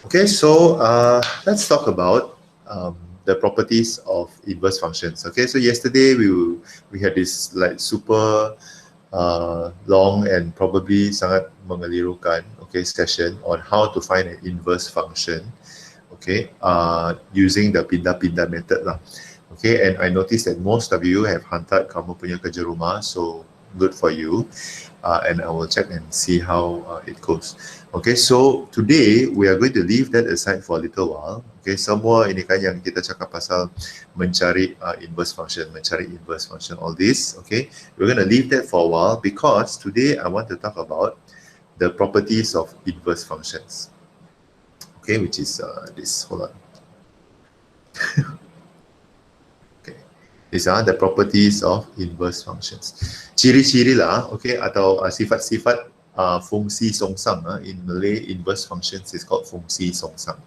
Okay, so let's talk about the properties of inverse functions. Okay, so yesterday we had this like super long and probably sangat mengelirukan session on how to find an inverse function. Okay, using the pindah-pindah method lah. Okay, and I noticed that most of you have hantar kamu punya kerja rumah, so good for you. And I will check and see how it goes. Okay, so today we are going to leave that aside for a little while. Okay, semua ini kan yang kita cakap pasal mencari inverse function, all this. Okay, we're going to leave that for a while because today I want to talk about the properties of inverse functions. Okay, which is this. Hold on. These are the properties of inverse functions. Ciri-ciri lah, okay, atau sifat-sifat fungsi songsang. In Malay, inverse functions is called fungsi songsang.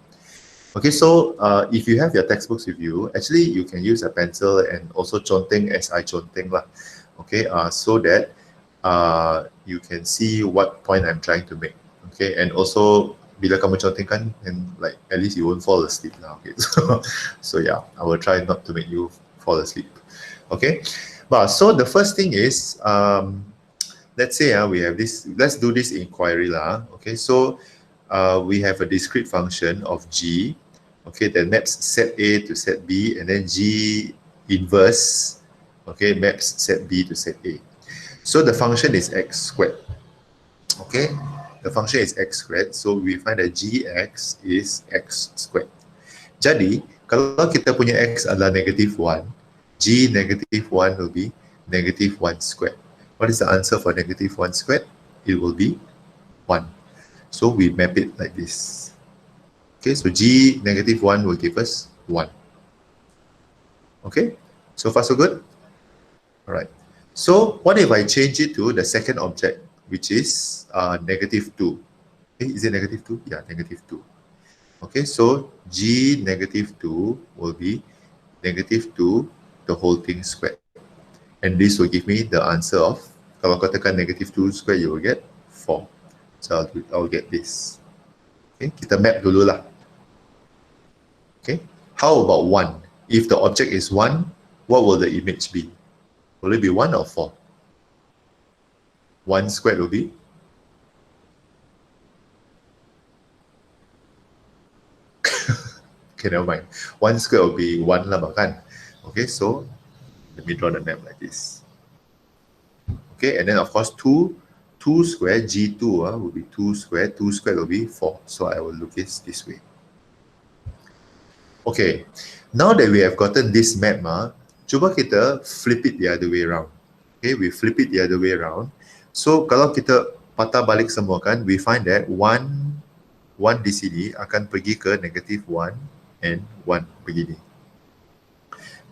Okay, so if you have your textbooks with you, actually you can use a pencil and also conteng as I conteng lah. Okay, so that you can see what point I'm trying to make. Okay, and also bila kamu contengkan, and like at least you won't fall asleep now. Okay, so yeah, I will try not to make you fall asleep. Okay, but so the first thing is, let's say we have this, let's do this inquiry lah. Okay, so we have a discrete function of g, okay, that maps set A to set B, and then g inverse, okay, maps set B to set A. So the function is x squared. Okay, the function is x squared, so we find that gx is x squared. Jadi kalau kita punya x adalah -1, g -1 will be -1 squared. What is the answer for -1 squared? It will be 1. So we map it like this. Okay, so g -1 will give us 1. Okay, so far so good? All right. So what if I change it to the second object, which is -2? Okay, is it -2? Yeah, -2. Okay, so g -2 will be -2 the whole thing squared. And this will give me the answer of, kalau kau tekan -2 squared, you will get 4. So I'll get this. Okay, kita map dulu lah. Okay, how about 1? If the object is 1, what will the image be? Will it be 1 or 4? 1 squared will be? Okay, never mind. 1 squared will be 1 lah kan? Okay, so let me draw the map like this. Okay, and then of course 2 squared, g2 will be 2 squared, 2 squared will be 4. So I will look it this way. Okay, now that we have gotten this map, cuba kita flip it the other way around. Okay, we flip it the other way around. So kalau kita patah balik semua kan, we find that 1 di sini akan pergi ke -1 and 1 begini.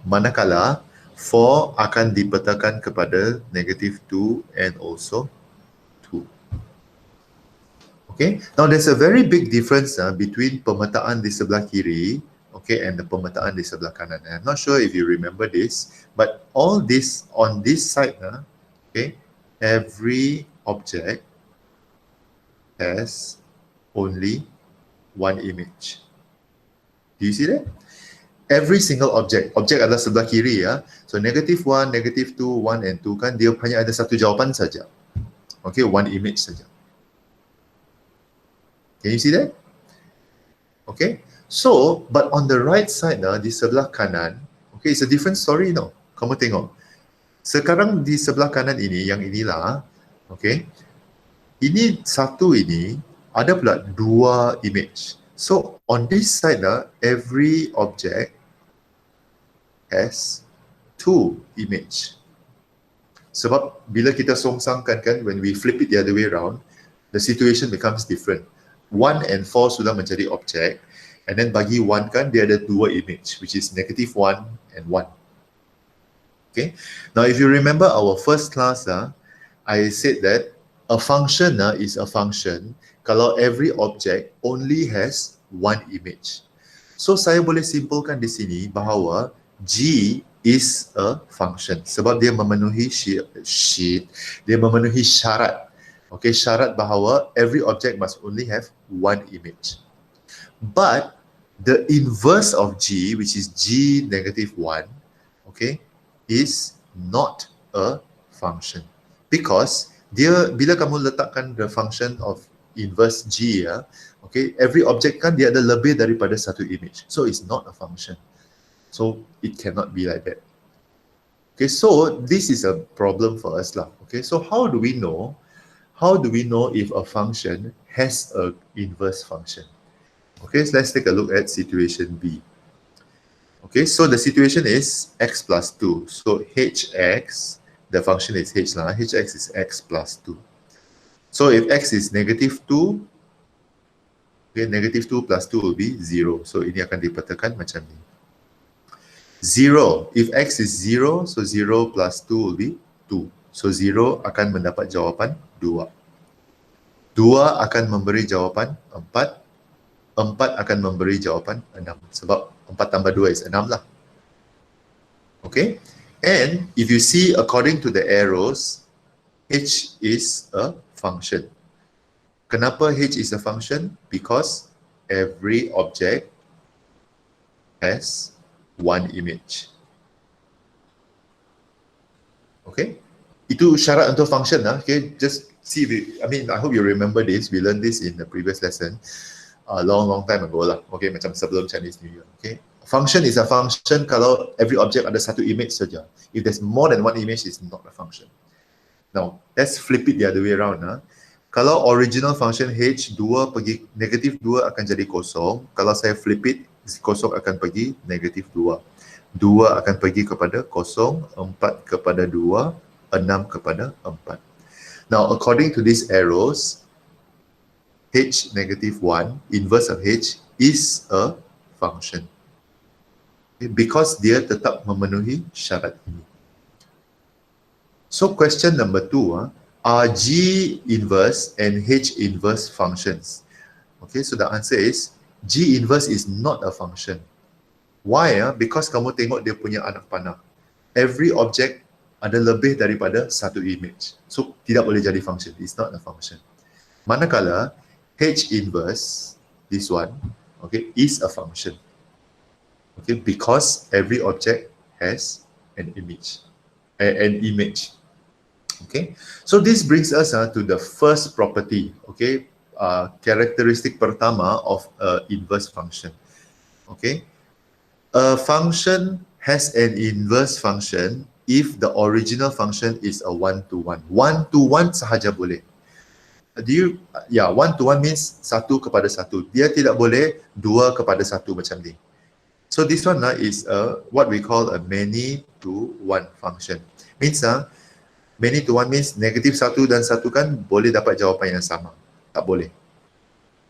Manakala 4 akan dipetakan kepada -2 and also 2. Okay, now there's a very big difference between pemetaan di sebelah kiri, okay, and the pemetaan di sebelah kanan. I'm not sure if you remember this, but all this on this side, okay, every object has only one image. Do you see that? Every single object adalah sebelah kiri ya. So -1, -2, 1 and 2 kan dia hanya ada satu jawapan saja. Okay, one image saja. Can you see that? Okay. So, but on the right side di sebelah kanan, okay, it's a different story no. Kamu tengok. Sekarang di sebelah kanan ini, yang inilah, okay. Ini satu ini ada pula 2 image. So on this side every object has 2 image. Sebab bila kita songsangkan kan, when we flip it the other way around, the situation becomes different. 1 and 4 sudah menjadi objek, and then bagi 1 kan dia ada 2 image, which is -1 and 1. Okay. Now if you remember our first class, I said that a function is a function kalau every object only has 1 image. So saya boleh simpulkan di sini bahawa G is a function sebab dia memenuhi dia memenuhi syarat. Okay, syarat bahawa every object must only have 1 image. But the inverse of G, which is G negative 1, okay, is not a function. Because dia, bila kamu letakkan the function of inverse G, ya, okay, every object kan dia ada lebih daripada satu image. So it's not a function. So it cannot be like that. Okay, so this is a problem for us lah. Okay, so how do we know if a function has an inverse function? Okay, so let's take a look at situation B. Okay, so the situation is x plus 2. So hx, the function is h lah. Hx is x plus 2. So if x is negative 2, okay, negative 2 plus 2 will be 0. So ini akan dipetakan macam ni. 0, if x is 0, so 0 plus 2 will be 2. So 0 akan mendapat jawapan 2. 2 akan memberi jawapan 4. 4 akan memberi jawapan 6. Sebab 4 tambah 2 is 6 lah. Okay? And if you see according to the arrows, h is a function. Kenapa h is a function? Because every object has one image. Okay? Itu syarat untuk function lah. Okay? Just see, I hope you remember this. We learned this in the previous lesson. A long time ago lah. Okay, macam sebelum Chinese New Year. Okay, function is a function kalau every object ada satu image saja. If there's more than one image, it's not a function. Now, let's flip it the other way around. Kalau original function h 2 pergi negatif 2 akan jadi kosong. Kalau saya flip it, kosong akan pergi negatif 2. 2 akan pergi kepada kosong, 4 kepada 2, 6 kepada 4. Now, according to these arrows, h negative 1, inverse of h, is a function. Okay, because dia tetap memenuhi syarat ini. So question number 2, are G inverse and H inverse functions? Okay, so the answer is G inverse is not a function. Why? Because kamu tengok dia punya anak panah. Every object ada lebih daripada satu image. So tidak boleh jadi function. It's not a function. Manakala H inverse, this one, okay, is a function. Okay, because every object has an image. Okay, so this brings us to the first property, okay, characteristic pertama of inverse function. Okay, a function has an inverse function if the original function is a one-to-one. One-to-one sahaja boleh. One-to-one means satu kepada satu. Dia tidak boleh dua kepada satu macam ni. So this one is what we call a many-to-one function. Means many-to-one means negatif satu dan satu kan boleh dapat jawapan yang sama. Tak boleh.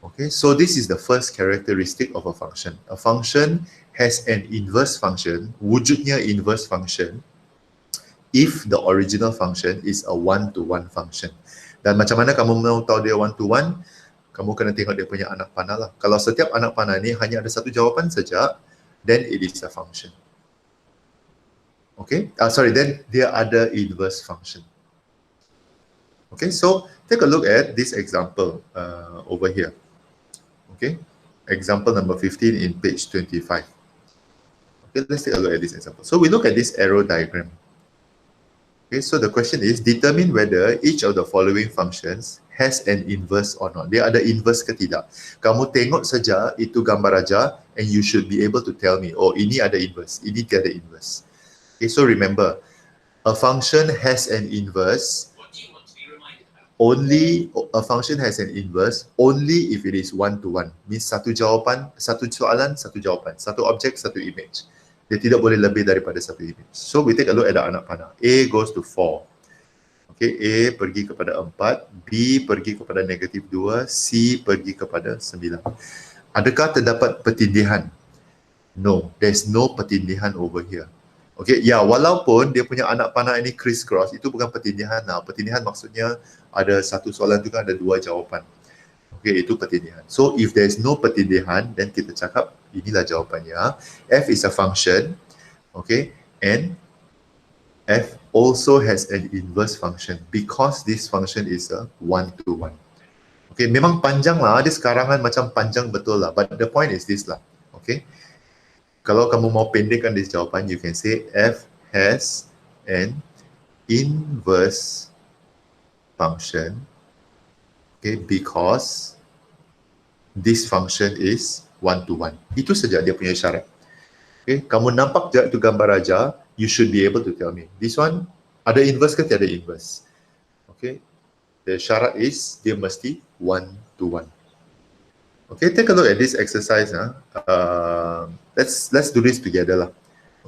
Okay, so this is the first characteristic of a function. A function has an inverse function, wujudnya inverse function, if the original function is a one-to-one function. Dan macam mana kamu mau tahu dia one-to-one? Kamu kena tengok dia punya anak panah lah. Kalau setiap anak panah ni hanya ada satu jawapan saja, then it is a function. Okay? Then dia ada inverse function. Okay, so take a look at this example over here. Okay, example number 15 in page 25. Okay, let's take a look at this example. So we look at this arrow diagram. Okay, so the question is, determine whether each of the following functions has an inverse or not. Dia ada inverse ke tidak? Kamu tengok saja itu gambar aja and you should be able to tell me, oh ini ada inverse, ini tiada inverse. Okay, so remember, a function has an inverse. Only a function has an inverse only if it is one-to-one. Means satu jawapan, satu soalan, satu jawapan. Satu objek, satu image. Dia tidak boleh lebih daripada satu image. So we take a look at the anak panah. A goes to 4. Okay, A pergi kepada 4, B pergi kepada negatif 2, C pergi kepada 9. Adakah terdapat pertindihan? No, there's no pertindihan over here. Okay, ya, walaupun dia punya anak panah ini criss-cross, itu bukan pertindihan. Pertindihan maksudnya ada satu soalan tu kan ada dua jawapan. Okay, itu pertindihan. So if there is no pertindihan, then kita cakap inilah jawapannya. F is a function, okay, and F also has an inverse function because this function is a one-to-one. Okay, memang panjang lah, dia sekarangan macam panjang betul lah, but the point is this lah, okay. Kalau kamu mau pendekkan this jawapan, you can say f has an inverse function, okay, because this function is 1 to 1. Itu saja dia punya syarat. Okay, kamu nampak je tu gambar aja, you should be able to tell me. This one ada inverse ke tiada inverse? Okay, the syarat is dia mesti 1 to 1. Okay, take a look at this exercise. Let's do this together lah.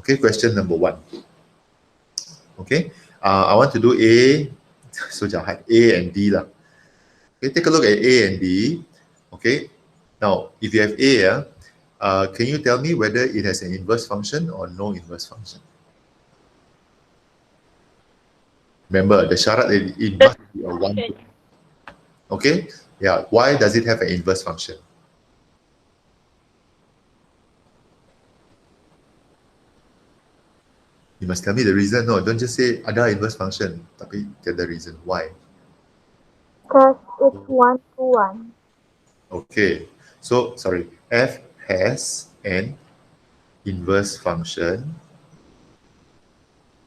Okay, question number 1. Okay, I want to do A, so jahat, A and D lah. Okay, take a look at A and D. Okay, now if you have A, can you tell me whether it has an inverse function or no inverse function? Remember, the syarat it must be a 1 to 1. Okay, yeah, why does it have an inverse function? You must tell me the reason. No, don't just say ada inverse function, tapi tell the reason. Why? Because it's 1 to 1. Okay, so sorry, f has an inverse function,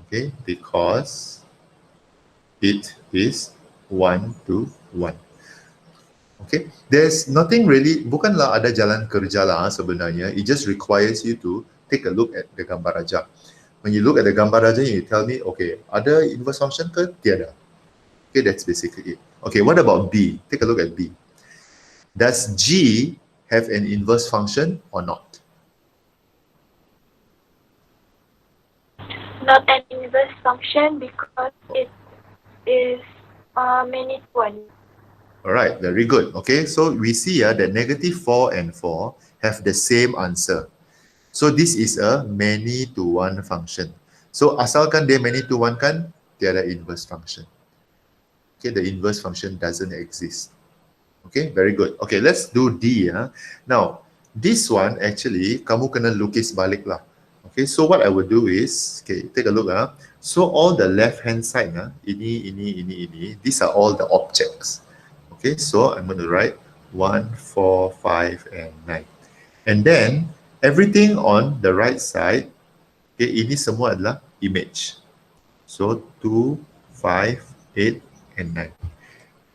okay, because it is 1 to 1. Okay, there's nothing really, bukanlah ada jalan kerja lah sebenarnya, it just requires you to take a look at the gambar aja. When you look at the gambar aja, you tell me, okay, ada inverse function ke tiada? Okay, that's basically it. Okay, what about B? Take a look at B. Does G have an inverse function or not? Not an inverse function because it is many to 1. All right, very good. Okay, so we see that negative 4 and 4 have the same answer. So this is a many to 1 function. So asalkan dia many to 1 kan, tiada inverse function. Okay, the inverse function doesn't exist. Okay, very good. Okay, let's do D. Now, this one actually, kamu kena lukis balik lah. Okay, so what I would do is, okay, take a look. So all the left-hand side, ini, these are all the objects. Okay, so I'm going to write 1, 4, 5, and 9. And then, everything on the right side, okay, ini semua adalah image. So, 2, 5, 8, and 9.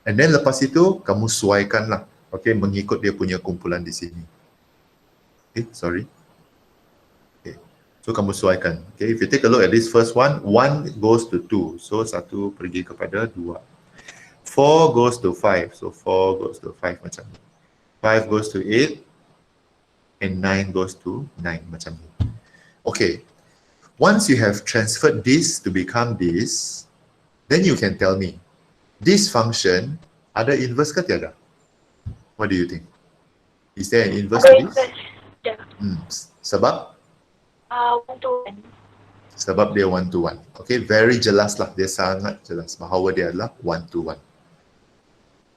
And then lepas itu, kamu suaikan lah. Okay, mengikut dia punya kumpulan di sini. Okay, sorry. Okay, so kamu suaikan. Okay, if you take a look at this first one, 1 goes to 2. So, 1 pergi kepada 2. 4 goes to 5. So, 4 goes to 5 macam ni. 5 goes to 8. And 9 goes to 9 macam ni. Okay, once you have transferred this to become this, then you can tell me, this function ada inverse ke tiada? What do you think? Is there an inverse to this? Yeah. Sebab? 1 to 1. Sebab dia 1 to 1. Okay, very jelas lah. Dia sangat jelas bahawa dia adalah 1 to 1.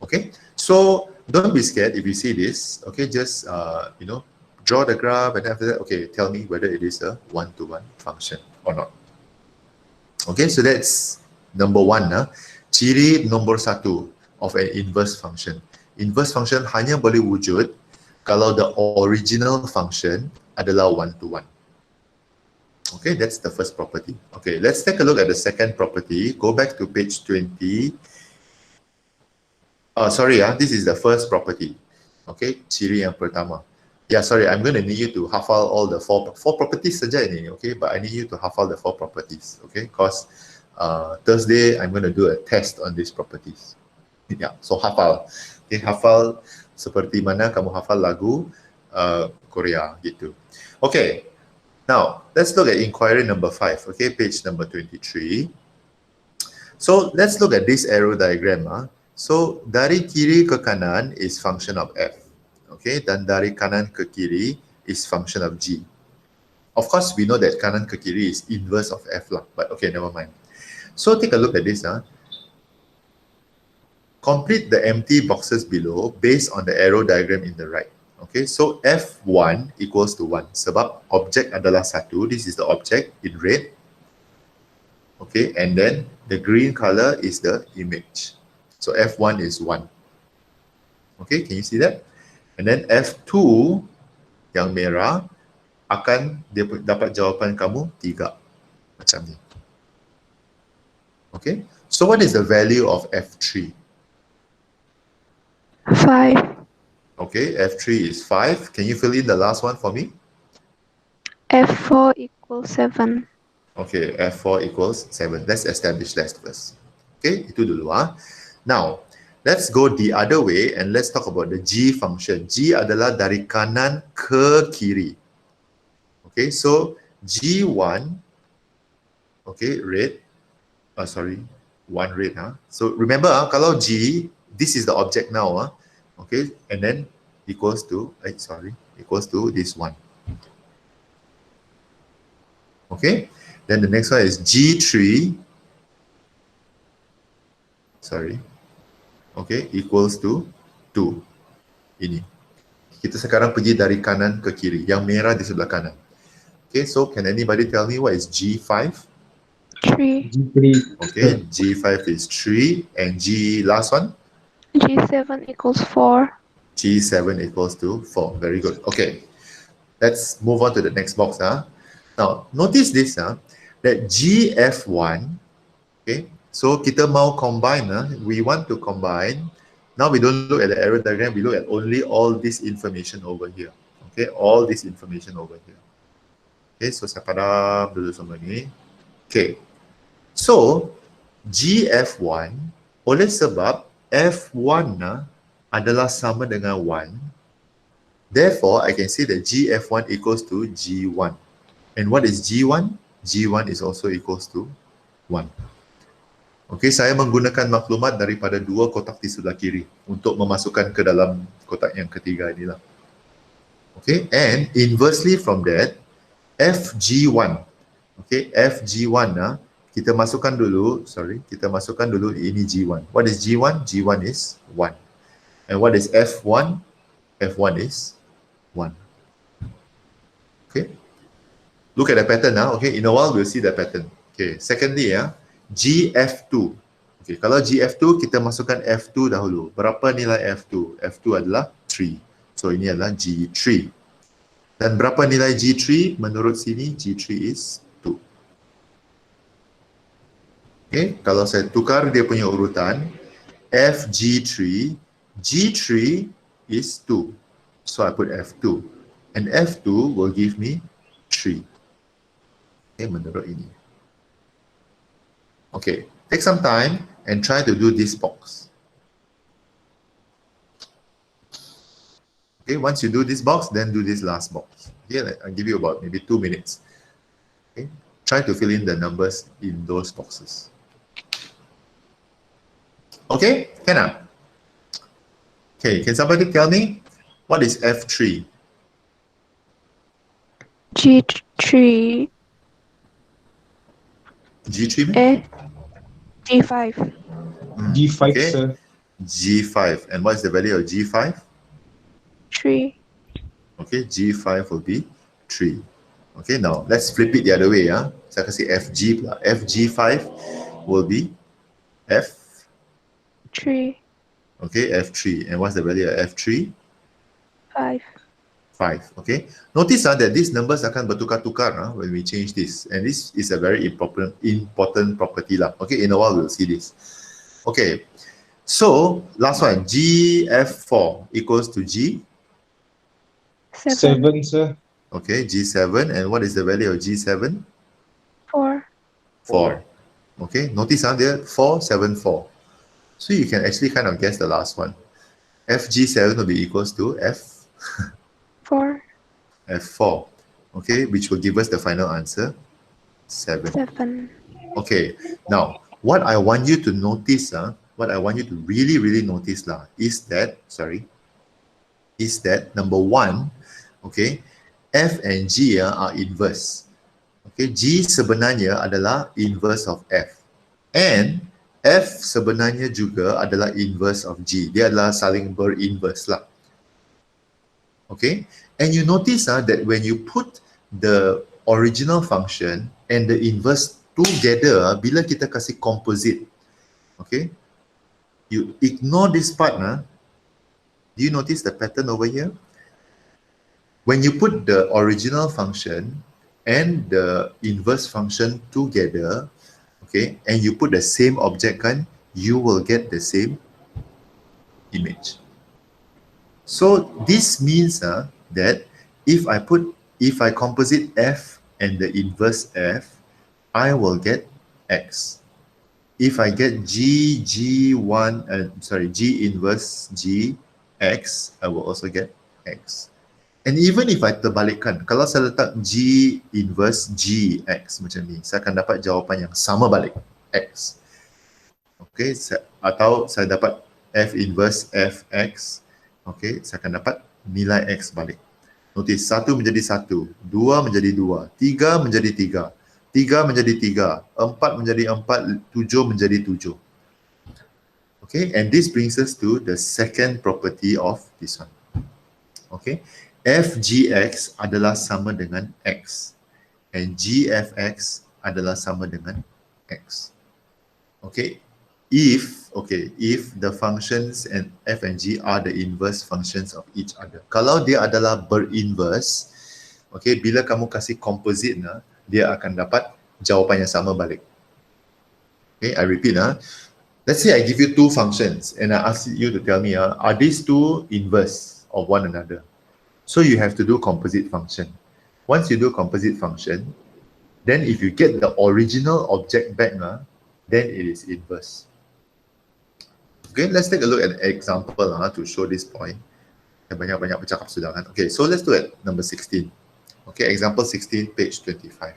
Okay, so don't be scared if you see this. Okay, just, draw the graph and after that, okay, tell me whether it is a 1 to 1 function or not. Okay, so that's number 1. Ciri nombor 1 of an inverse function. Inverse function hanya boleh wujud kalau the original function adalah 1 to 1. Okay, that's the first property. Okay, let's take a look at the second property. Go back to page 20. This is the first property. Okay, ciri yang pertama. Yeah, sorry, I'm going to need you to hafal all the four properties saja ini, okay? But I need you to hafal the 4 properties, okay? Because Thursday, I'm going to do a test on these properties. Yeah, so hafal. Okay, hafal seperti mana kamu hafal lagu Korea gitu. Okay, now let's look at inquiry number 5, okay? Page number 23. So let's look at this arrow diagram. So dari kiri ke kanan is function of f. Okay, dan dari kanan ke kiri is function of g. Of course, we know that kanan ke kiri is inverse of f lah, but okay, never mind. So take a look at this. Complete the empty boxes below based on the arrow diagram in the right. Okay, so f1 equals to 1. Sebab object adalah 1. This is the object in red. Okay, and then the green color is the image. So f1 is 1. Okay, can you see that? And then F2 yang merah akan dia dapat jawapan kamu 3 macam ni. Okay, so what is the value of F3? 5. Okay, F3 is 5. Can you fill in the last one for me? F4 equals 7. Okay, F4 equals 7. Let's establish that first. Okay, itu dulu ah. Now, let's go the other way and let's talk about the G function. G adalah dari kanan ke kiri. Okay, so G1, okay, red. Sorry, 1 red. So remember, kalau G, this is the object now. Okay, and then equals to, equals to this one. Okay, then the next one is G3. Sorry. Okay, equals to 2. Ini. Kita sekarang pergi dari kanan ke kiri. Yang merah di sebelah kanan. Okay, so can anybody tell me what is G5? 3. G3. Okay, G5 is 3. And G last one? G7 equals 4. G7 equals to 4. Very good. Okay, let's move on to the next box. Now, notice this, that GF1, okay, so kita mau combine, we want to combine. Now we don't look at the arrow diagram, we look at only all this information over here. Okay, all this information over here. Okay, so saya padam dulu semua ni. Okay, so GF1, oleh sebab F1 adalah sama dengan 1, therefore I can say that GF1 equals to G1. And what is G1? G1 is also equals to 1. Okay, saya menggunakan maklumat daripada 2 kotak di sebelah kiri untuk memasukkan ke dalam kotak yang ketiga inilah. Okay, and inversely from that, FG1. Okay, FG1 kita masukkan dulu, kita masukkan dulu ini G1. What is G1? G1 is 1. And what is F1? F1 is 1. Okay, look at the pattern now. Okay, in a while we'll see the pattern. Okay, secondly, GF2. Okay, kalau GF2 kita masukkan F2 dahulu. Berapa nilai F2? F2 adalah 3. So ini adalah G3. Dan berapa nilai G3? Menurut sini G3 is 2. Okay, kalau saya tukar dia punya urutan, FG3, G3 is 2. So I put F2. And F2 will give me 3. Okay, menurut ini. Okay, take some time and try to do this box. Okay, once you do this box, then do this last box. Okay, I'll give you about maybe 2 minutes. Okay, try to fill in the numbers in those boxes. Okay, can? Okay, can somebody tell me what is F3? G3. G3? G5. G5, okay. sir. G5. And what's the value of G5? 3. Okay, G5 will be 3. Okay, now let's flip it the other way. Saya kasih FG pula. FG5 will be F. 3. Okay, F3. And what's the value of F3? 5. 5. Okay, notice that these numbers akan bertukar-tukar when we change this. And this is a very important property lah. Okay, in a while we'll see this. Okay, so last one, GF4 equals to G? 7, sir. Okay, G7. And what is the value of G7? 4. 4. Okay, notice there 4, 7, 4. So you can actually kind of guess the last one. FG7 will be equals to F? 4. F4. Okay, which will give us the final answer, 7. 7. Okay, now what I want you to notice, what I want you to really, really notice is that, number 1, okay, F and G are inverse. Okay, G sebenarnya adalah inverse of F. And F sebenarnya juga adalah inverse of G. Dia adalah saling berinverse lah. Okay, and you notice that when you put the original function and the inverse together, bila kita kasih composite, okay, you ignore this part, Do you notice the pattern over here? When you put the original function and the inverse function together, okay, and you put the same object kan, you will get the same image. So this means that if I composite f and the inverse f, I will get x. If I get G inverse G x, I will also get x. And even if I terbalikkan, kalau saya letak G inverse G x macam ni, saya akan dapat jawapan yang sama balik, x. Okay, atau saya dapat F inverse Fx, okay, saya akan dapat nilai x balik. Notice, 1 menjadi 1, 2 menjadi 2, 3 menjadi 3, 3 menjadi 3, 4 menjadi 4, 7 menjadi 7. Okay, and this brings us to the second property of this one. Okay, Fgx adalah sama dengan x, and Gfx adalah sama dengan x. Okay, if the functions and f and g are the inverse functions of each other. Kalau dia adalah berinverse, okay, bila kamu kasih composite dia akan dapat jawapan yang sama balik. Okay, I repeat let's say I give you two functions and I ask you to tell me are these two inverse of one another? So you have to do composite function. Once you do composite function, then if you get the original object back, then it is inverse. Okay, let's take a look at an example to show this point. Banyak-banyak bercakap sudah kan. Okay, so let's do it. Number 16. Okay, example 16, page 25.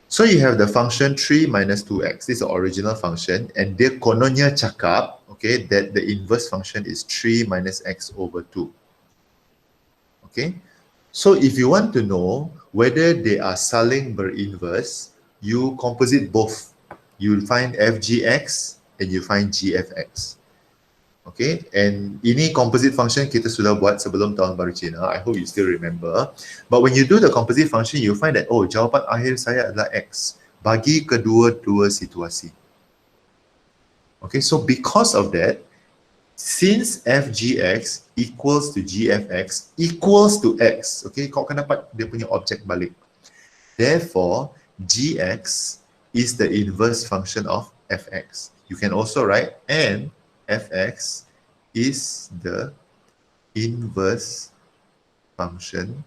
So you have the function 3 minus 2x. This is the original function, and dia kononnya cakap, okay, that the inverse function is 3 minus x over 2. Okay, so if you want to know whether they are saling berinverse, you composite both. You find fgx and you find gfx. Okay, and ini composite function kita sudah buat sebelum tahun baru Cina. I hope you still remember. But when you do the composite function, you find that, oh, jawapan akhir saya adalah x bagi kedua-dua situasi. Okay, so because of that, since fgx equals to gfx equals to x, okay, kau akan dapat dia punya objek balik. Therefore, gx is the inverse function of fx. You can also write and fx is the inverse function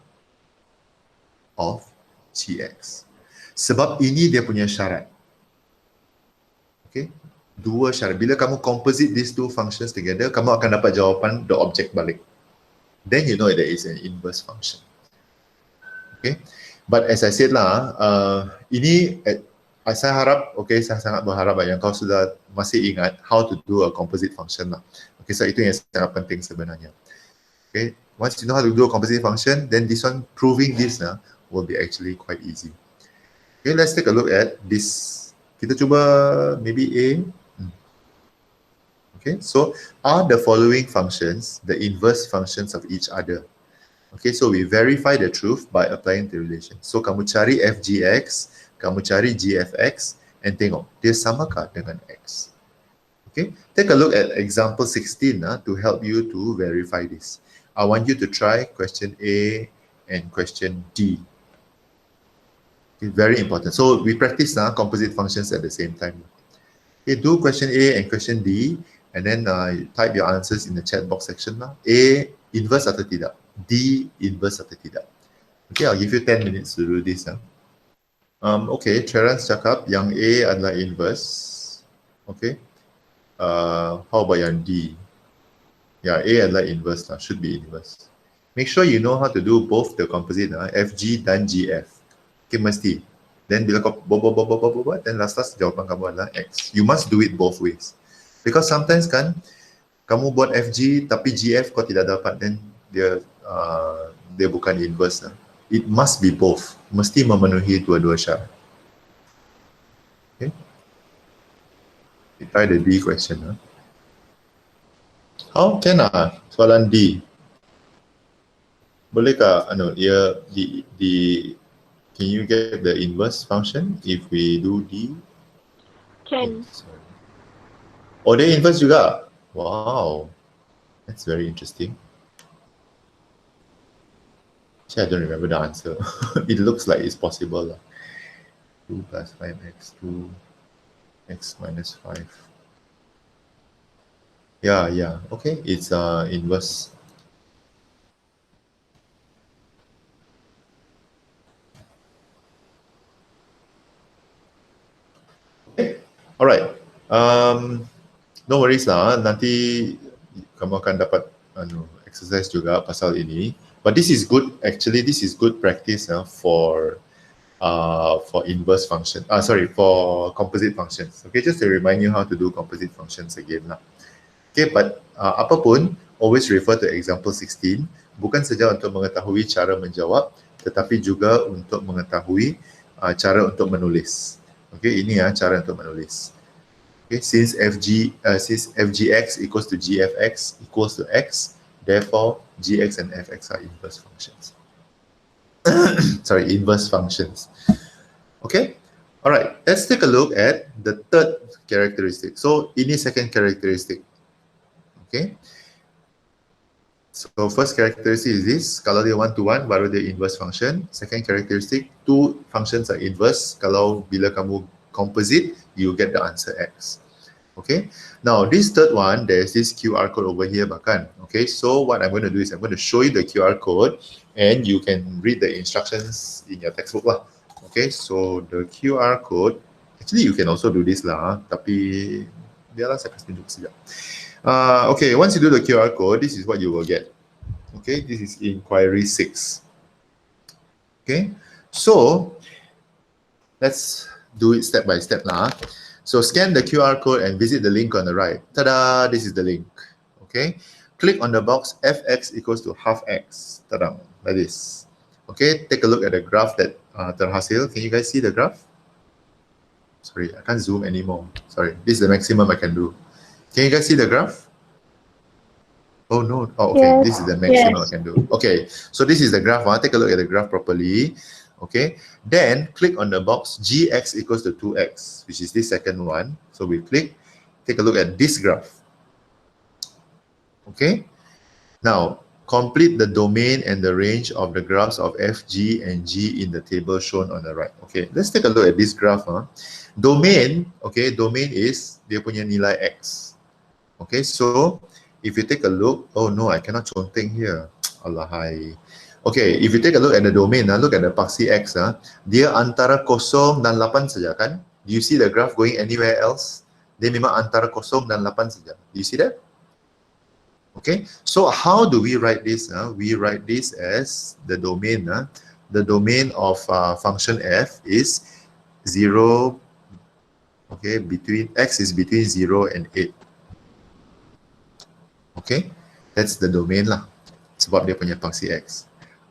of gx. Sebab ini dia punya syarat. Okay, dua syarat. Bila kamu composite these two functions together, kamu akan dapat jawapan the object balik. Then you know that is an inverse function. Okay, but as I said ini saya harap, okay, saya sangat berharap yang kau sudah masih ingat how to do a composite function lah. Okay, so itu yang sangat penting sebenarnya. Okay, once you know how to do a composite function, then this one, proving this will be actually quite easy. Okay, let's take a look at this. Kita cuba maybe A. Okay, so are the following functions the inverse functions of each other? Okay, so we verify the truth by applying the relation. So kamu cari fgx, kamu cari gfx, and tengok dia samakah dengan x. Okay, take a look at example 16 to help you to verify this. I want you to try question A and question D. Okay, very important. So we practice composite functions at the same time. Okay, do question A and question D, and then type your answers in the chat box section. A inverse atau tidak? D inverse atau tidak? Okay, I'll give you 10 minutes to do this. Okay, Terence cakap yang A adalah inverse. Okay. How about yang D? Yeah, A adalah inverse lah, should be inverse. Make sure you know how to do both the composite, FG dan GF. Okay, mesti. Then bila kau buat, then last jawapan kamu adalah X. You must do it both ways. Because sometimes kan, kamu buat FG tapi GF kau tidak dapat, then dia bukan inverse lah. It must be both. Mesti memenuhi dua-dua syarat. Okay. We try the D question. How can soalan D? Bolehkah can you get the inverse function if we do D? Can. Oh, dia inverse juga. Wow. That's very interesting. Actually, I don't remember the answer. It looks like it's possible. 2 plus 5x, 2x minus 5. Yeah. Okay, it's inverse. Okay, alright. No worries lah. Nanti kamu akan dapat exercise juga pasal ini. But this is good. Actually, this is good practice for inverse function. For composite functions. Okay, just to remind you how to do composite functions again lah. Okay, but apapun, always refer to example 16. Bukan saja untuk mengetahui cara menjawab, tetapi juga untuk mengetahui cara untuk menulis. Okay, ini cara untuk menulis. Okay, since fgx equals to gfx equals to x, therefore gx and fx are inverse functions. Sorry, inverse functions. Okay, all right. Let's take a look at the third characteristic. So ini second characteristic. Okay. So first characteristic is this. Kalau dia one-to-one, baru dia inverse function. Second characteristic, two functions are inverse. Kalau bila kamu composite, you get the answer x. Okay. Now this third one, there's this QR code over here bahkan. Okay. So what I'm going to do is I'm going to show you the QR code and you can read the instructions in your textbook lah. Okay. So the QR code, actually you can also do this lah. Tapi biarlah saya kasih tunjuk sekejap. Okay, once you do the QR code, this is what you will get. Okay, this is inquiry 6. Okay, so let's do it step by step now. So scan the QR code and visit the link on the right. Ta-da, this is the link. Okay, click on the box fx equals to half x. Ta-da, like this. Okay, take a look at the graph that terhasil. Can you guys see the graph? Sorry, I can't zoom anymore. Sorry, this is the maximum I can do. Can you guys see the graph? Oh no, oh, okay, yes. This is the maximum I can do. Okay, so this is the graph. Take a look at the graph properly. Okay, then click on the box gx equals to 2x, which is this second one. So we click, take a look at this graph. Okay, now complete the domain and the range of the graphs of f, g, and g in the table shown on the right. Okay, let's take a look at this graph. Domain, okay, domain is dia punya nilai x. Okay, so if you take a look, oh no, I cannot conteng here. Alahai. Okay, if you take a look at the domain, look at the paksi x, dia antara 0 dan 8 saja kan? Do you see the graph going anywhere else? Dia memang antara 0 dan 8 saja. Do you see that? Okay, so how do we write this? We write this as the domain. The domain of function f is 0, okay, between x is between 0 and 8. Okay, that's the domain lah. Sebab dia punya paksi x.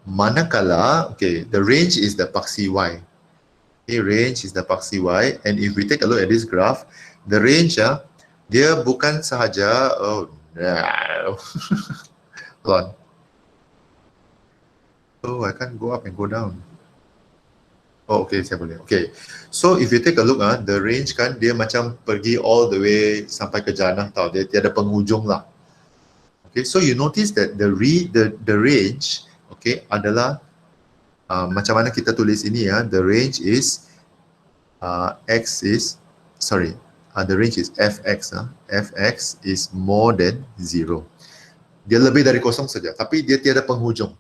Manakala, okay, the range is the paksi y. Okay, range is the paksi y. And if we take a look at this graph, the range, dia bukan sahaja, oh no. Hold on. Oh, I can't go up and go down. Oh, okay, saya boleh. Okay, so if you take a look, the range kan, dia macam pergi all the way sampai ke jannah tau. Dia tiada penghujung lah. Okay, so you notice that the range, okay, adalah macam mana kita tulis ini the range is the range is fx. Fx is more than 0. Dia lebih dari kosong saja, tapi dia tiada penghujung.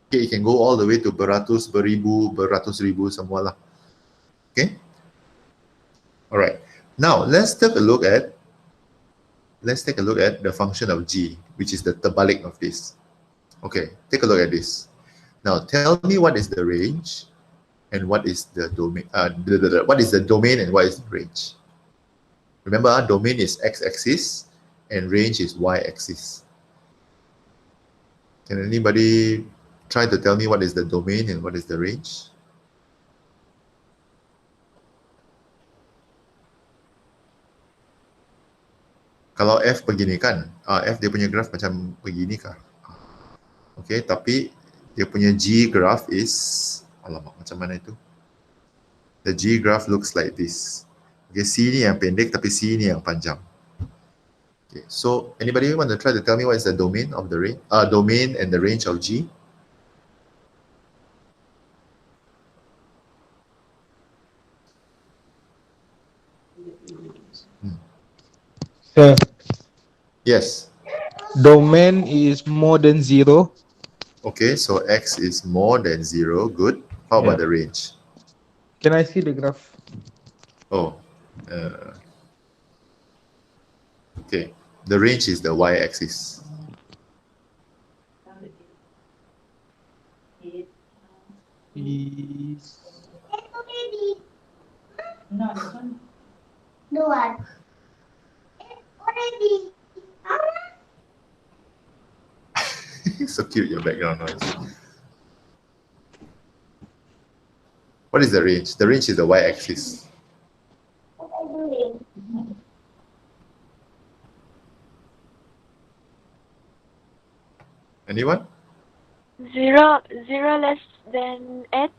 Okay, it can go all the way to beratus, beribu, beratus ribu semualah. Okay, alright. Now let's take a look at the function of g, which is the terbalik of this. Okay, take a look at this. Now tell me what is the range and what is the domain. What is the domain and what is the range? Remember, domain is x-axis and range is y-axis. Can anybody try to tell me what is the domain and what is the range? Kalau f begini kan, f dia punya graph macam begini kah? Okay, tapi dia punya g graph is, alamak, macam mana itu? The g graph looks like this. Okay, C ni yang pendek tapi C ni yang panjang. Okay, so anybody want to try to tell me what is the domain of the range? Domain and the range of G? Sir, Yes. domain is more than 0. Okay, so X is more than 0. Good. How about Yeah. the range? Can I see the graph? Oh, okay. The range is the y-axis. Is So cute, your background noise. What is the range? The range is the y-axis. Anyone? Zero less than 8.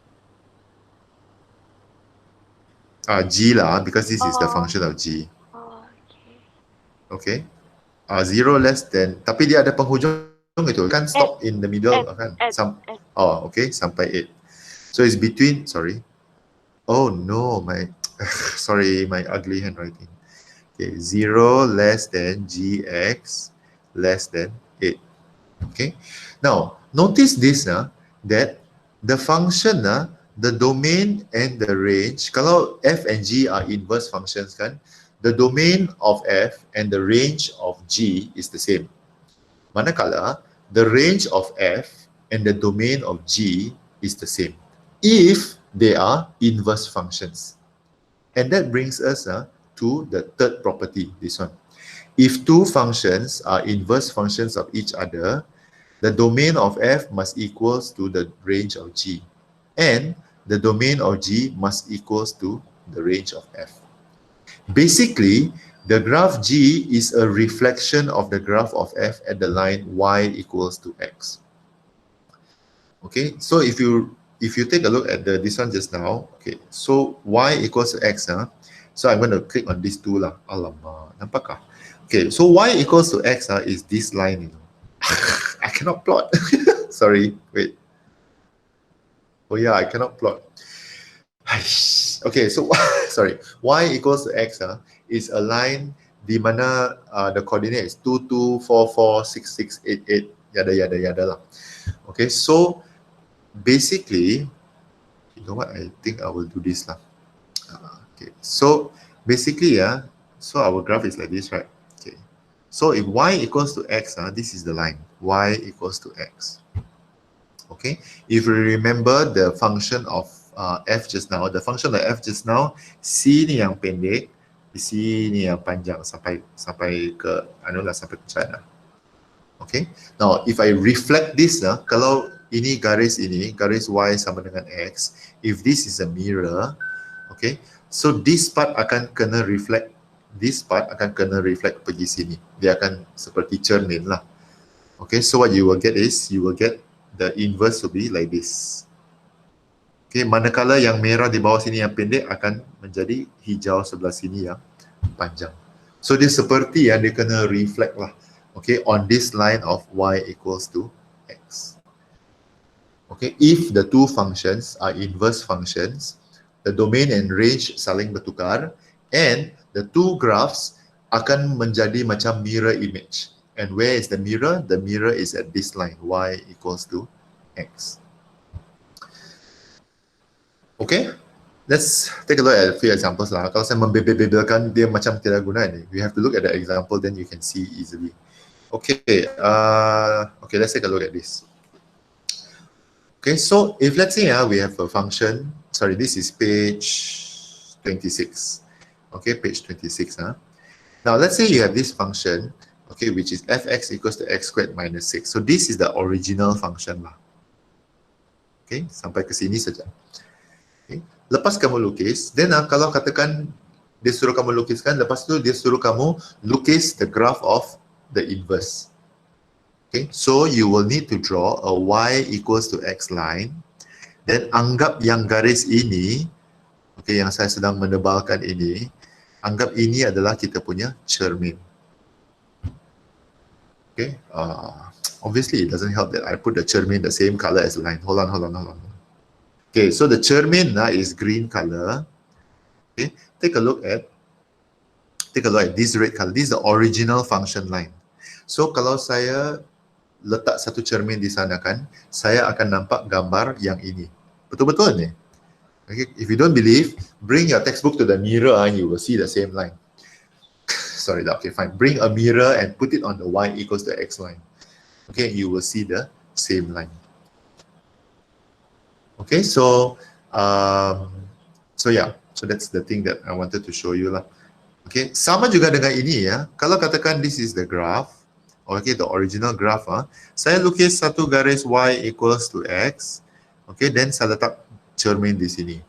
G lah, because this is the Oh, function of G. okay. Okay. 0 less than, tapi dia ada penghujung itu kan, stop in the middle kan? Eight. Oh, okay, sampai 8. So it's between, sorry. Oh no, my, sorry, my ugly handwriting. Okay, 0 less than gx less than 8. Okay. Now, notice this that the function, the domain and the range, kalau f and g are inverse functions kan, the domain of f and the range of g is the same. Manakala, the range of f and the domain of g is the same if they are inverse functions. And that brings us to the third property, this one. If two functions are inverse functions of each other, the domain of f must equals to the range of g, and the domain of g must equals to the range of f. Basically, the graph g is a reflection of the graph of f at the line y equals to x. Okay, so if you take a look at this one just now, okay, so y equals to x, so I'm going to click on this two lah. Alamak, nampak kah? Okay, so y equals to x is this line, you know. I cannot plot. Sorry, wait. Oh yeah, I cannot plot. Okay, so sorry, y equals to x is a line di mana the coordinate is 2, 2, 4, 4, 6, 6, 8, 8, yada yada yada lah. Okay, so basically, you know what, I think I will do this lah. Okay, so basically, so our graph is like this, right? Okay, so if y equals to x, this is the line, y equals to x. Okay, if you remember the function of f just now, the function of f just now, c ni yang pendek, c ni yang panjang sampai ke sampai ke sana. Okay, now if I reflect this, kalau ini garis y sama dengan x, if this is a mirror, okay, so this part akan kena reflect, pergi sini, dia akan seperti cermin lah. Okay, so what you will get is, you will get the inverse will be like this. Okay, manakala yang merah di bawah sini yang pendek akan menjadi hijau sebelah sini yang panjang. So dia seperti dia kena reflect lah. Okay, on this line of y equals to x. Okay, if the two functions are inverse functions, the domain and range saling bertukar, and the two graphs akan menjadi macam mirror image. And where is the mirror? The mirror is at this line, y equals to x. Okay, let's take a look at a few examples lah. Kalau saya membebel-bebelkan, dia macam tidak guna ni. We have to look at the example, then you can see easily. Okay, okay, let's take a look at this. Okay, so if let's say we have a function, sorry, this is page 26. Okay, page 26. Now, let's say you have this function, okay, which is fx equals to x squared minus 6. So this is the original function lah. Okay, sampai ke sini saja. Okay. Lepas kamu lukis, then kalau katakan dia suruh kamu lukiskan, lepas tu dia suruh kamu lukis the graph of the inverse. Okay, so you will need to draw a y equals to x line. Then anggap yang garis ini, okay, yang saya sedang menebalkan ini, anggap ini adalah kita punya cermin. Okay, obviously it doesn't help that I put the cermin the same color as the line. Hold on. Okay, so the cermin is green color. Okay, take a look at this red color. This is the original function line. So kalau saya letak satu cermin di sana kan, saya akan nampak gambar yang ini. Betul-betul ni. Okay, if you don't believe, bring your textbook to the mirror and you will see the same line. Sorry, okay, fine. Bring a mirror and put it on the y equals to x line. Okay, you will see the same line. Okay, so yeah, so that's the thing that I wanted to show you lah. Okay, sama juga dengan ini ya. Kalau katakan this is the graph, okay, the original graph saya lukis satu garis y equals to x. Okay, then saya letak cermin di sini.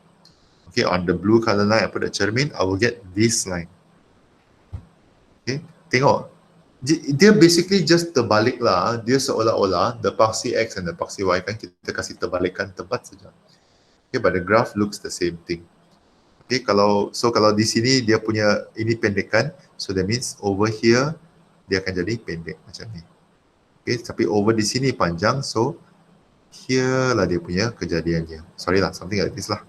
Okay, on the blue color line I put the cermin, I will get this line. Okay, tengok. Dia basically just terbalik lah. Dia seolah-olah the paksi x and the paksi y kan kita kasih terbalikkan tempat saja. Okay, but the graph looks the same thing. Okay, kalau di sini dia punya ini pendekkan, so that means over here dia akan jadi pendek macam ni. Okay, tapi over di sini panjang, so here lah dia punya kejadiannya. Sorry lah, something like this lah.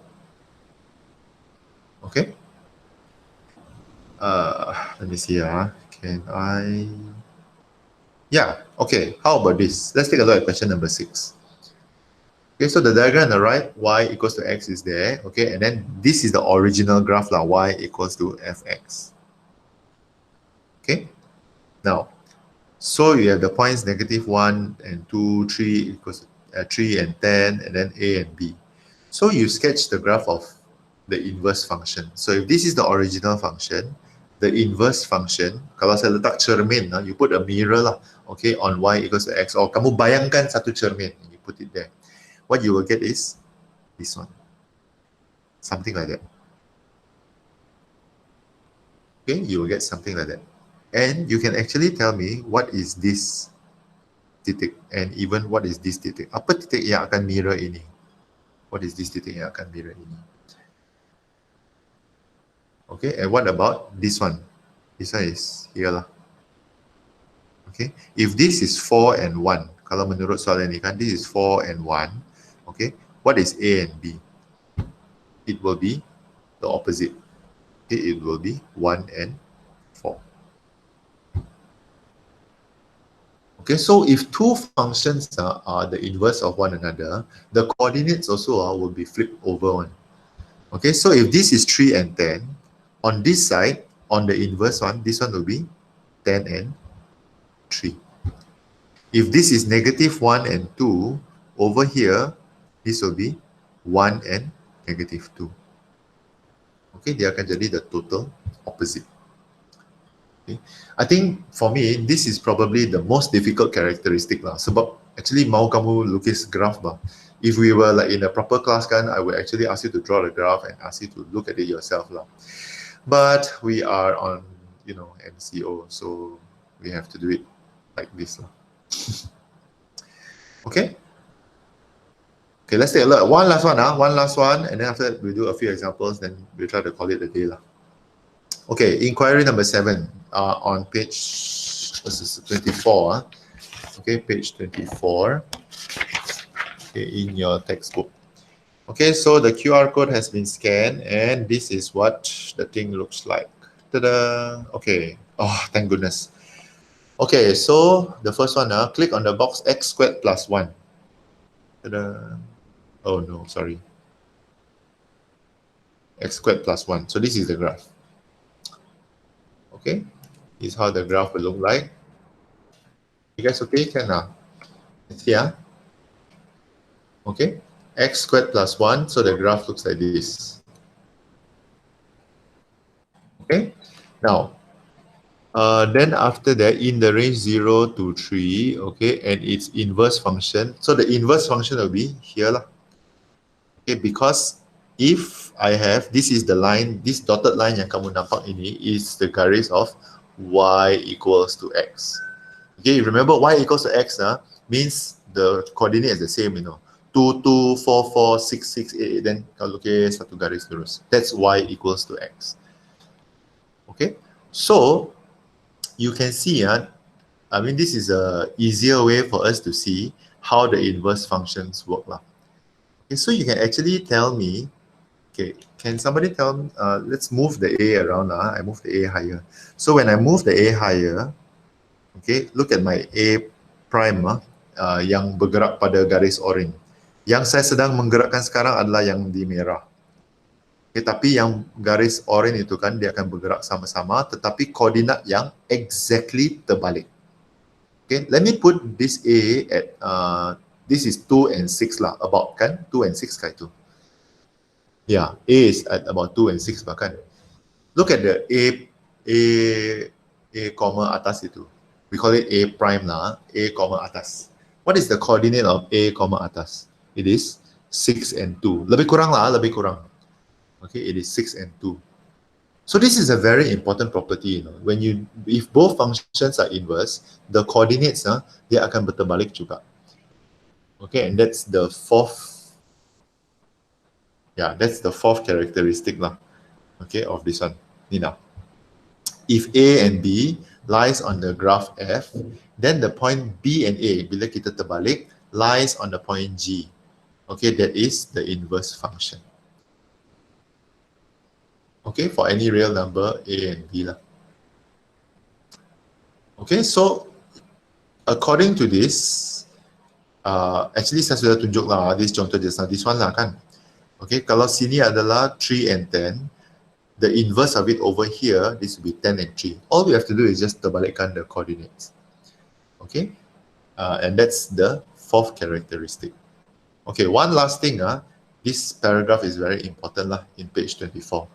Okay. Let me see Can I? Yeah, okay. How about this? Let's take a look at question number 6. Okay, so the diagram on the right, y equals to x is there. Okay, and then this is the original graph lah, y equals to fx. Okay, now, so you have the points -1 and 2, 3 equals 3 and 10, and then a and b. So you sketch the graph of the inverse function. So if this is the original function, the inverse function, kalau saya letak cermin, you put a mirror lah, okay, on y equals to x, or kamu bayangkan satu cermin, you put it there. What you will get is this one. Something like that. Okay, you will get something like that. And you can actually tell me what is this titik, and even what is this titik. Apa titik yang akan mirror ini? What is this titik yang akan mirror ini? Okay, and what about this one? This one is here lah. Okay, if this is 4 and 1, kalau menurut soalan ini kan, this is 4 and 1. Okay, what is A and B? It will be the opposite. Okay, it will be 1 and 4. Okay, so if two functions are the inverse of one another, the coordinates also will be flipped over one. Okay, so if this is 3 and 10, on this side, on the inverse one, this one will be 10 and 3. If this is -1 and 2, over here, this will be 1 and -2. Okay, dia akan jadi the total opposite. Okay. I think for me, this is probably the most difficult characteristic lah. Sebab actually mau kamu lukis graph bah. If we were like in a proper class kan, I would actually ask you to draw the graph and ask you to look at it yourself lah. But we are on, MCO, so we have to do it like this lah. Okay. Okay, let's take a look. One last one, and then after that we do a few examples, then we'll try to call it a day lah. Okay, inquiry number 7 on page 24. Okay, page 24. Okay, in your textbook. Okay, so the QR code has been scanned, and this is what the thing looks like. Ta-da! Okay. Oh, thank goodness. Okay, so the first one, click on the box x squared plus 1. Ta-da! Oh no, sorry. X squared plus 1. So this is the graph. Okay, this is how the graph will look like. You guys okay? Can let's see. Okay, x squared plus 1. So the graph looks like this. Okay, now, then after that, in the range 0 to 3, okay, and its inverse function. So the inverse function will be here lah. Okay, because if I have, this is the line, this dotted line yang kamu nampak ini is the garis of y equals to x. Okay, remember y equals to x means the coordinate is the same, 2, 2, 4, 4, 6, 6, 8, then kalau lukis satu garis lurus. That's y equals to x. Okay, so you can see I mean, this is a easier way for us to see how the inverse functions work lah. Okay, so you can actually tell me, okay, can somebody tell me, let's move the A around lah. I move the A higher. So when I move the A higher, okay, look at my A prime yang bergerak pada garis orange. Yang saya sedang menggerakkan sekarang adalah yang di merah. Okay, tapi yang garis orange itu kan dia akan bergerak sama-sama tetapi koordinat yang exactly terbalik. Okay, let me put this A at, this is 2 and 6 lah, about kan, 2 and 6 kah itu? Yeah, A is at about 2 and 6 bahkan. Look at the A comma atas itu. We call it A prime lah, A comma atas. What is the coordinate of A comma atas? It is 6 and 2. Lebih kurang lah, lebih kurang. Okay, it is 6 and 2. So this is a very important property, you know. When if both functions are inverse, the coordinates dia akan berterbalik juga. Okay, and that's the fourth. Yeah, that's the fourth characteristic lah. Okay, of this one. Ni now. If A and B lies on the graph F, then the point B and A, bila kita terbalik, lies on the point G. Okay, that is the inverse function. Okay, for any real number A and B lah. Okay, so according to this, actually saya sudah tunjuk lah this contoh just now, this one lah kan. Okay, kalau sini adalah 3 and 10, the inverse of it over here, this will be 10 and 3. All we have to do is just terbalikkan the coordinates. Okay, and that's the fourth characteristic. Okay, one last thing, this paragraph is very important lah in page 24.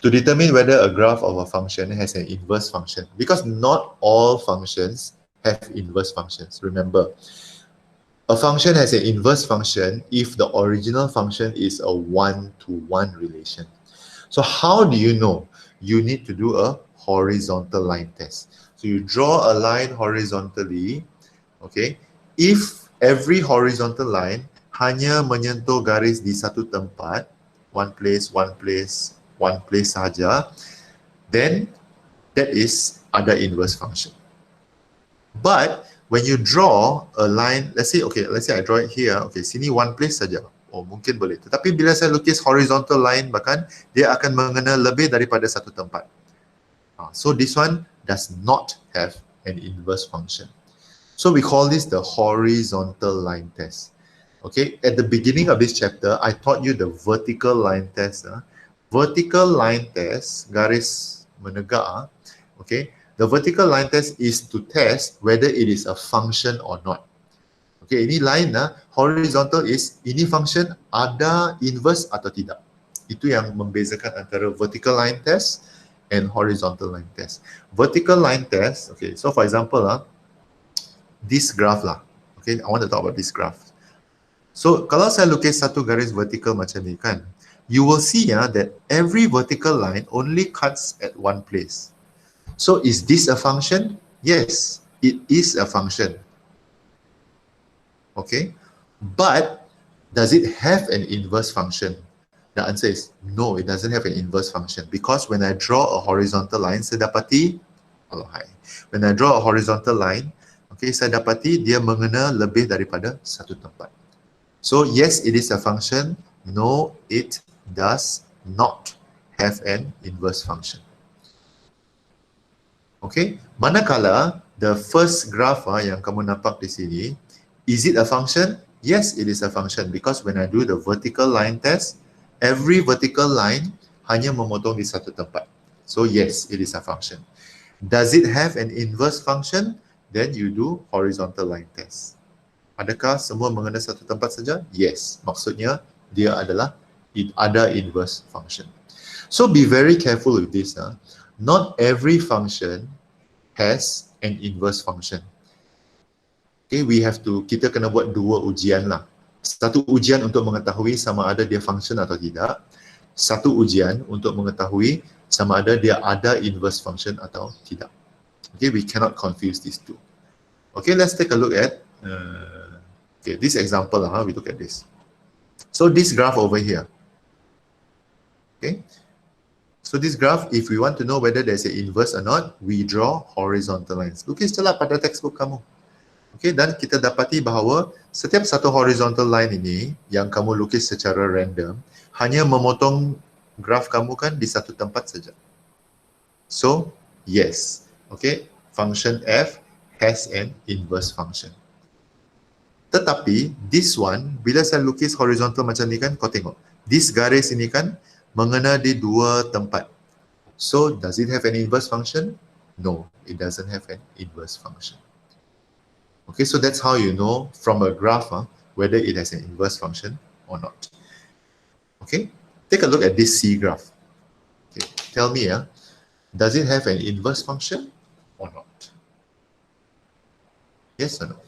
To determine whether a graph of a function has an inverse function, because not all functions have inverse functions. Remember, a function has an inverse function if the original function is a one-to-one relation. So how do you know? You need to do a horizontal line test. So you draw a line horizontally, okay? If every horizontal line hanya menyentuh garis di satu tempat, one place saja, then that is ada inverse function. But when you draw a line, let's say I draw it here, okay, sini one place saja. Oh, mungkin boleh. Tetapi bila saya lukis horizontal line, bahkan dia akan mengena lebih daripada satu tempat. So this one does not have an inverse function. So we call this the horizontal line test. Okay, at the beginning of this chapter, I taught you the vertical line test. Vertical line test, garis menegak, okay, the vertical line test is to test whether it is a function or not. Okay, ini line horizontal is ini function ada inverse atau tidak. Itu yang membezakan antara vertical line test and horizontal line test. Vertical line test, okay, so for example, this graph lah, okay, I want to talk about this graph. So kalau saya lukis satu garis vertical macam ni kan, you will see that every vertical line only cuts at one place. So is this a function? Yes, it is a function. Okay, but does it have an inverse function? The answer is no, it doesn't have an inverse function because when I draw a horizontal line, saya dapati, when I draw a horizontal line, okay, saya dapati dia mengena lebih daripada satu tempat. So yes, it is a function. No, it does not have an inverse function. Okay, manakala the first graph yang kamu nampak di sini, is it a function? Yes, it is a function because when I do the vertical line test, every vertical line hanya memotong di satu tempat. So yes, it is a function. Does it have an inverse function? Then you do horizontal line test. Adakah semua mengena satu tempat saja? Yes, maksudnya dia adalah ada inverse function. So be very careful with this. Not every function has an inverse function. Okay, kita kena buat dua ujian lah. Satu ujian untuk mengetahui sama ada dia function atau tidak. Satu ujian untuk mengetahui sama ada dia ada inverse function atau tidak. Okay, we cannot confuse these two. Okay, let's take a look at this example. We look at this. So this graph over here. Okay, so So this graph, if we want to know whether there's an inverse or not, we draw horizontal lines. Lukis je lah pada textbook kamu. Okay, dan kita dapati bahawa setiap satu horizontal line ini yang kamu lukis secara random hanya memotong graf kamu kan di satu tempat saja. So, yes. Okay, function f has an inverse function. Tetapi, this one, bila saya lukis horizontal macam ni kan, kau tengok. This garis ini kan, mengena di dua tempat. So, does it have an inverse function? No, it doesn't have an inverse function. Okay, so that's how you know from a graph whether it has an inverse function or not. Okay, take a look at this C graph. Okay, tell me, does it have an inverse function or not? Yes or no?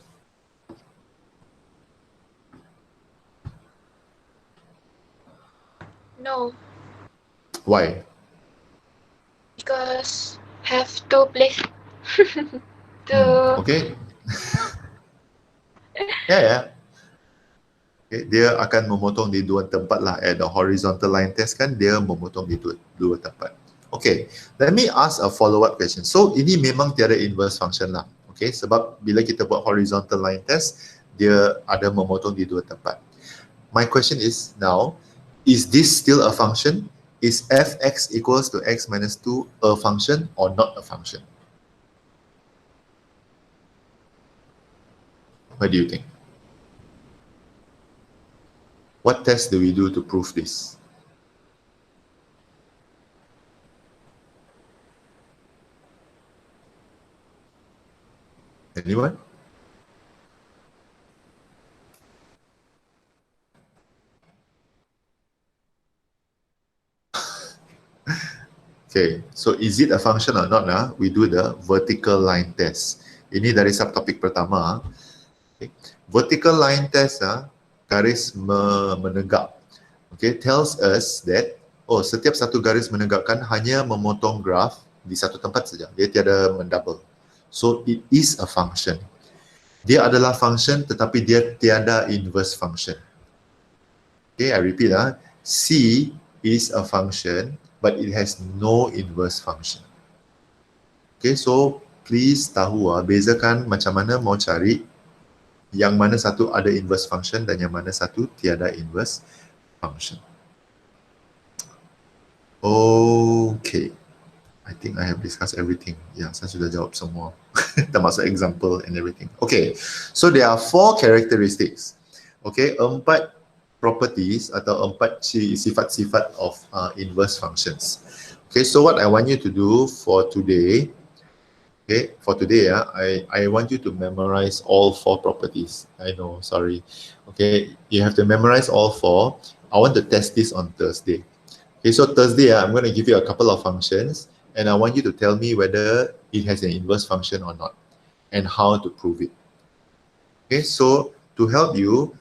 No, Why? because have to place to Okay. Yeah. Okay, dia akan memotong di dua tempat lah. At the horizontal line test kan, dia memotong di dua tempat. Okay, let me ask a follow-up question. So, ini memang tiada inverse function lah. Okay, sebab bila kita buat horizontal line test, dia ada memotong di dua tempat. My question is now, is this still a function? Is fx equals to x minus 2 a function or not a function? What do you think? What test do we do to prove this? Anyone? Okay, so is it a function or not? We do the vertical line test. Ini dari subtopik pertama. Okay. Vertical line test, garis menegak. Okay, tells us that setiap satu garis menegakkan hanya memotong graf di satu tempat saja. Dia tiada mendouble. So it is a function. Dia adalah function tetapi dia tiada inverse function. Okay, I repeat, C is a function but it has no inverse function. Okay, so please tahu bezakan macam mana mau cari yang mana satu ada inverse function dan yang mana satu tiada inverse function. Okay, I think I have discussed everything. Ya, saya sudah jawab semua, termasuk example and everything. Okay, so there are 4 characteristics. Okay, 4 properties atau 4 sifat-sifat of inverse functions. Okay, so what I want you to do for today, I want you to memorize all 4 properties. I know, sorry. Okay, you have to memorize all 4. I want to test this on Thursday. Okay, so Thursday, I'm going to give you a couple of functions and I want you to tell me whether it has an inverse function or not and how to prove it. Okay, so to help you,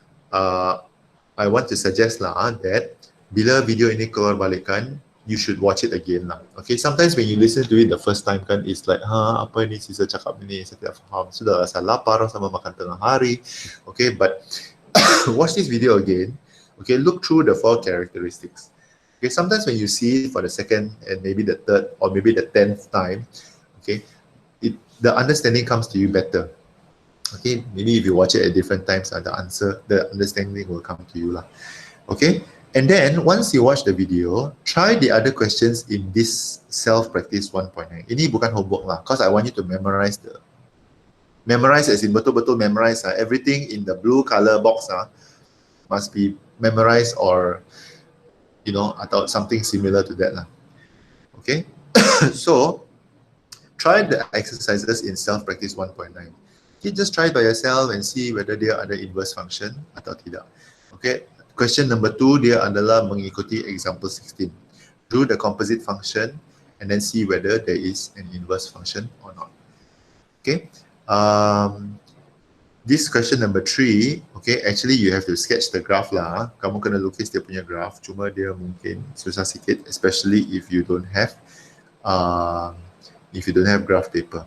I want to suggest that bila video ini keluar balikan, you should watch it again lah. Okay, sometimes when you listen to it the first time kan, it's like, apa ini sisa cakap ini, saya tidak faham. Sudah rasa lapar sama makan tengah hari. Okay, but watch this video again. Okay, look through the 4 characteristics. Okay, sometimes when you see it for the second and maybe the third or maybe the 10th time, okay, the understanding comes to you better. Okay, maybe if you watch it at different times, the understanding will come to you lah. Okay, and then once you watch the video, try the other questions in this self-practice 1.9. Ini bukan homework lah, because I want you to memorize as in betul-betul memorize everything in the blue color box must be memorized or atau something similar to that lah. Okay, so try the exercises in self-practice 1.9. Okay, just try it by yourself and see whether dia ada inverse function atau tidak. Okay, question number 2 dia adalah mengikuti example 16. Do the composite function and then see whether there is an inverse function or not. Okay, this question number 3, okay, actually you have to sketch the graph lah. Kamu kena lukis dia punya graph, cuma dia mungkin susah sikit, especially if you don't have graph paper.